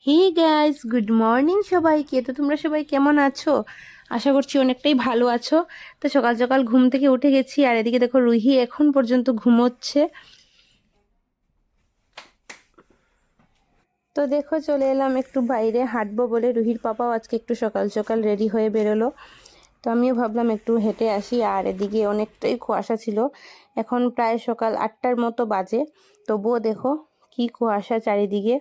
Hey guys, good morning সবাইকে। তো তোমরা সবাই কেমন আছো? আশা করছি অনেকটাই ভালো আছো। তো সকাল সকাল ঘুম থেকে উঠে গেছি, আর এদিকে দেখো রুহি এখন পর্যন্ত ঘুমোচ্ছে। তো দেখো চলে এলাম একটু বাইরে হাঁটবো বলে। রুহির পাপাও আজকে একটু সকাল সকাল রেডি হয়ে বেরোলো। তো আমিও ভাবলাম একটু হেঁটে আসি। আর এদিকে অনেকটাই কুয়াশা ছিল, এখন প্রায় সকাল 8টার মতো বাজে, তবুও দেখো কি কুয়াশা চারিদিকে।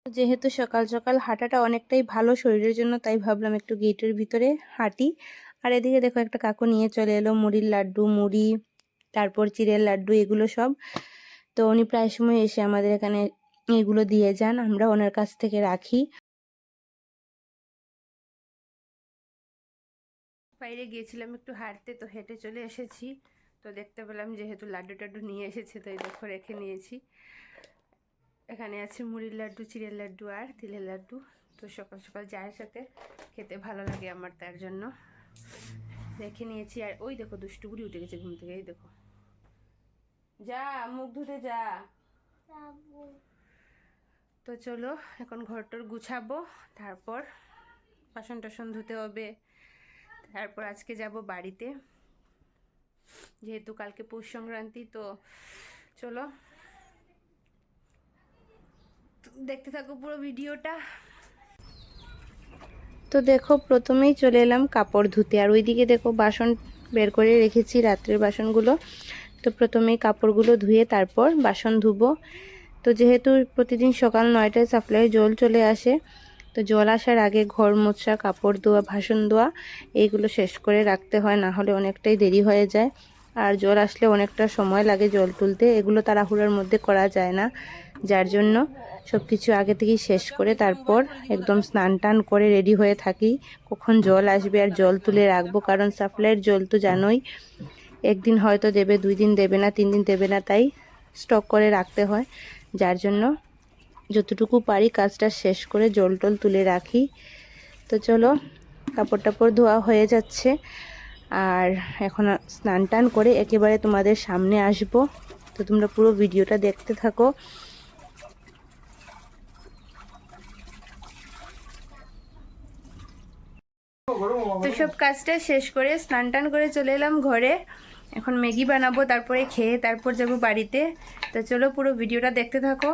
যেহেতু সকাল সকাল হাঁটাটা অনেকটাই ভালো শরীরের জন্য, তাই ভাবলাম একটু গেটের ভিতরে হাঁটি। আর এদিকে দেখো একটা কাকু নিয়ে চলে এলো মুড়ির লাড্ডু, মুড়ি, তারপর চিড়ের লাড্ডু, এগুলো সব। তো উনি প্রায় সময় এসে আমাদের এখানে এগুলো দিয়ে যান, আমরা ওনার কাছ থেকে রাখি। বাইরে গিয়েছিলাম একটু হাঁটতে, তো হেঁটে চলে এসেছি। তো দেখতে পেলাম যেহেতু লাড্ডু টাড্ডু নিয়ে এসেছে, তো এই দেখো রেখে নিয়েছি। এখানে আছে মুড়ির লাড্ডু, চিড়ের লাড্ডু আর তিলের লাড্ডু। তো সকাল সকাল চায়ের সাথে খেতে ভালো লাগে আমার, তার জন্য রেখে নিয়েছি। আর ওই দেখো দুষ্টু বুড়ি উঠে গেছে ঘুম থেকে, এই দেখো, যা মুখ ধুতে যা। তো চলো এখন ঘরটর গুছাবো, তারপর বাসন টাসন ধুতে হবে। তারপর আজকে যাব বাড়িতে, যেহেতু কালকে পৌষ সংক্রান্তি। তো চলো দেখতে থাকো পুরো ভিডিওটা। তো দেখো প্রথমেই চলে এলাম কাপড় ধুতে, আর ওইদিকে দেখো বাসন বের করে রেখেছি, রাত্রের বাসনগুলো। তো প্রথমেই কাপড়গুলো ধুয়ে তারপর বাসন ধুবো। তো যেহেতু প্রতিদিন সকাল 9টায় সাপ্লাই জল চলে আসে, তো জল আসার আগে ঘর মোছা, কাপড় ধোয়া, বাসন ধোয়া এইগুলো শেষ করে রাখতে হয়, না হলে অনেকটাই দেরি হয়ে যায়। আর জল আসলে অনেকটা সময় লাগে জল তুলতে, এগুলো তাড়াহুড়োর মধ্যে করা যায় না, যার জন্য সব কিছু আগে থেকেই শেষ করে তারপর একদম স্নান টান করে রেডি হয়ে থাকি, কখন জল আসবে আর জল তুলে রাখবো। কারণ সাপ্লাইয়ের জল তো জানোই, একদিন হয়তো দেবে, 2 দিন দেবে না, 3 দিন দেবে না, তাই স্টক করে রাখতে হয়। যার জন্য যতটুকু পারি কাজটা শেষ করে জল টল তুলে রাখি। তো চলো কাপড় টাপড় ধোয়া হয়ে যাচ্ছে, আর এখন স্নান টান করে একেবারে তোমাদের সামনে আসব। তো তোমরা পুরো ভিডিওটা দেখতে থাকো। তো সব কাজটা শেষ করে স্নান টান করে চলে এলাম ঘরে। এখন ম্যাগি বানাবো, তারপরে খেয়ে তারপর যাব বাড়িতে। তো চলো পুরো ভিডিওটা দেখতে থাকো।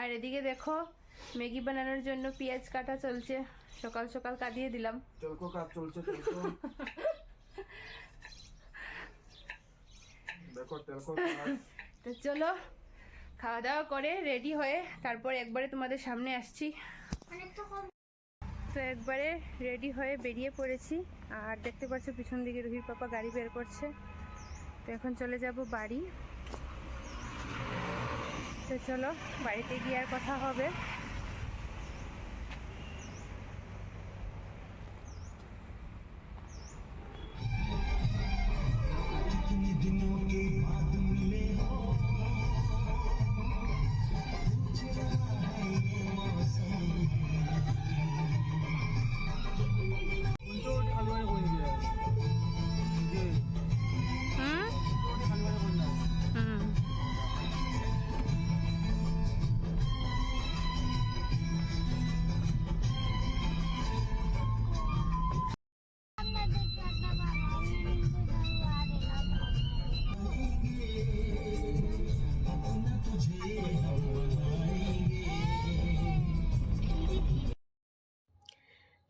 আর এদিকে দেখো ম্যাগি বানানোর জন্য পেঁয়াজ কাটা চলছে, সকাল সকাল কাটিয়ে দিলাম। তো চলো খাওয়া দাওয়া করে রেডি হয়ে তারপর একবারে তোমাদের সামনে আসছি। তো একবারে রেডি হয়ে বেরিয়ে পড়েছি, আর দেখতে পাচ্ছ পিছন দিকে রুহির পাপা গাড়ি বের করছে। তো এখন চলে যাব বাড়ি। তো চলো বাড়িতে গিয়ে আর কথা হবে।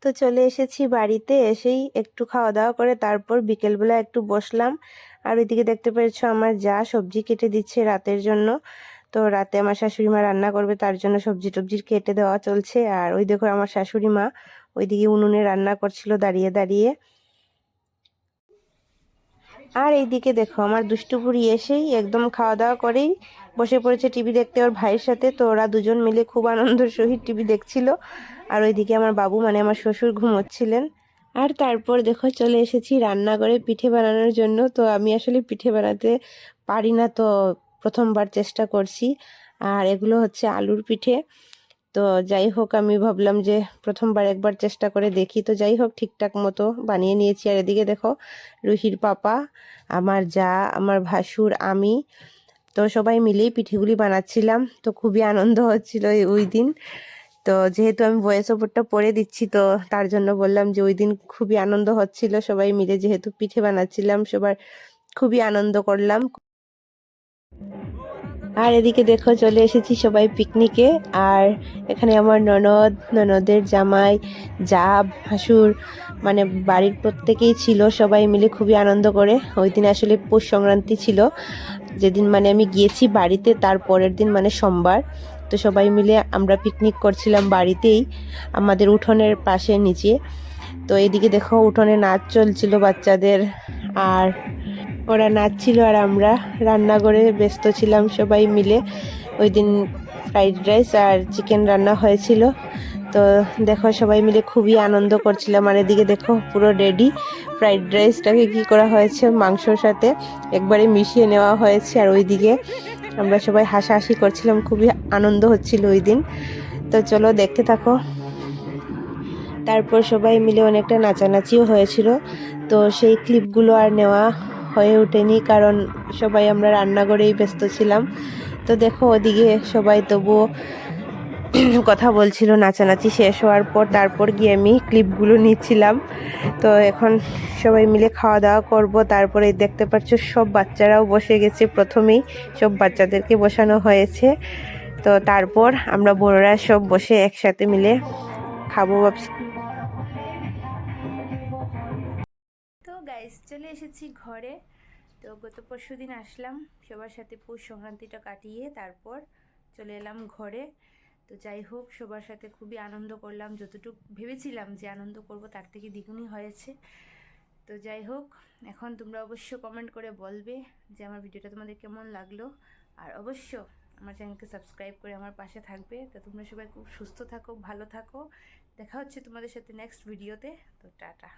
তো চলে এসেছি বাড়িতে, এসেই একটু খাওয়া দাওয়া করে তারপর বিকেলবেলা একটু বসলাম। আর ওইদিকে দেখতে পেয়েছো আমার যা সবজি কেটে দিচ্ছে রাতের জন্য। তো রাতে আমার শাশুড়ি মা রান্না করবে, তার জন্য সবজি টবজি কেটে দেওয়া চলছে। আর ওই দেখো আমার শাশুড়ি মা ওইদিকে উনুনে রান্না করছিল দাঁড়িয়ে দাঁড়িয়ে। আর এইদিকে দেখো আমার দুষ্টু বুড়ি এসেই একদম খাওয়া দাওয়া করেই বসে পড়েছে টিভি দেখতে ওর ভাইয়ের সাথে। তো ওরা দুজন মিলে খুব আনন্দের সহিত টিভি দেখছিল। আর ওইদিকে আমার বাবু মানে আমার শ্বশুর ঘুমোচ্ছিলেন। আর তারপর দেখো চলে এসেছি রান্নাঘরে পিঠে বানানোর জন্য। তো আমি আসলে পিঠে বানাতে পারি না, তো প্রথমবার চেষ্টা করছি। আর এগুলো হচ্ছে আলুর পিঠে। তো যাই হোক, আমি ভাবলাম যে প্রথমবার একবার চেষ্টা করে দেখি। তো যাই হোক, ঠিকঠাক মতো বানিয়ে নিয়েছি। আর এদিকে দেখো রুহির পাপা, আমার যা, আমার ভাসুর, আমি, তো সবাই মিলেই পিঠেগুলি বানাচ্ছিলাম। তো খুবই আনন্দ হচ্ছিল ওই দিন। তো যেহেতু আমি ভয়েস ওভারটা পড়ে দিচ্ছি, তো তার জন্য বললাম যে ওই দিন খুবই আনন্দ হচ্ছিল সবাই মিলে, যেহেতু পিঠে বানাচ্ছিলাম, সবার খুবই আনন্দ করলাম। আর এদিকে দেখো চলে এসেছি সবাই পিকনিকে। আর এখানে আমার ননদের জামাই, যা, ভাসুর, মানে বাড়ির প্রত্যেকেই ছিল, সবাই মিলে খুবই আনন্দ করে। ওই দিন আসলে পৌষ সংক্রান্তি ছিল, যেদিন মানে আমি গিয়েছি বাড়িতে, তার পরের দিন মানে সোমবার। তো সবাই মিলে আমরা পিকনিক করছিলাম বাড়িতেই, আমাদের উঠোনের পাশে নিচে। তো এদিকে দেখো উঠোনে নাচ চলছিল বাচ্চাদের, আর ওরা নাচছিল আর আমরা রান্নাঘরে ব্যস্ত ছিলাম সবাই মিলে। ওই দিন ফ্রাইড রাইস আর চিকেন রান্না হয়েছিল। তো দেখো সবাই মিলে খুবই আনন্দ করছিলাম। আর এদিকে দেখো পুরো রেডি, ফ্রাইড রাইসটাকে কি করা হয়েছে মাংসর সাথে একবারে মিশিয়ে নেওয়া হয়েছে। আর ওইদিকে আমরা সবাই হাসাহাসি করছিলাম, খুবই আনন্দ হচ্ছিল ওই দিন। তো চলো দেখতে থাকো। তারপর সবাই মিলে অনেকটা নাচানাচিও হয়েছিল। তো সেই ক্লিপগুলো আর নেওয়া হয়ে ওঠেনি, কারণ সবাই আমরা রান্নাঘরেই ব্যস্ত ছিলাম। তো দেখো ওদিকে সবাই তবুও কথা বলছিল নাচানাচি শেষ হওয়ার পর। তারপর গিয়ে আমি ক্লিপগুলো নিচ্ছিলাম। তো এখন সবাই মিলে খাওয়া দাওয়া করব। তারপরে দেখতে পাচ্ছ সব বাচ্চারাও বসে গেছে, প্রথমেই সব বাচ্চাদেরকে বসানো হয়েছে। তো তারপর আমরা বড়রা সব বসে একসাথে মিলে খাবো ভাবছি। তো গাইস চলে এসেছি ঘরে। তো গত পরশু দিন আসলাম সবার সাথে পৌষ সংক্রান্তিটা কাটিয়ে, তারপর চলে এলাম ঘরে। তো যাই হোক, সবার সাথে খুবই আনন্দ করলাম, যতটুকু ভেবেছিলাম যে আনন্দ করব তার থেকে দ্বিগুণই হয়েছে। তো যাই হোক, এখন তোমরা অবশ্য কমেন্ট করে বলবে যে আমার ভিডিওটা তোমাদের কেমন লাগলো। আর অবশ্য আমার চ্যানেলকে সাবস্ক্রাইব করে আমার পাশে থাকবে। তো তোমরা সবাই খুব সুস্থ থাকো, ভালো থাকো। দেখা হচ্ছে তোমাদের সাথে নেক্সট ভিডিওতে। তো টাটা।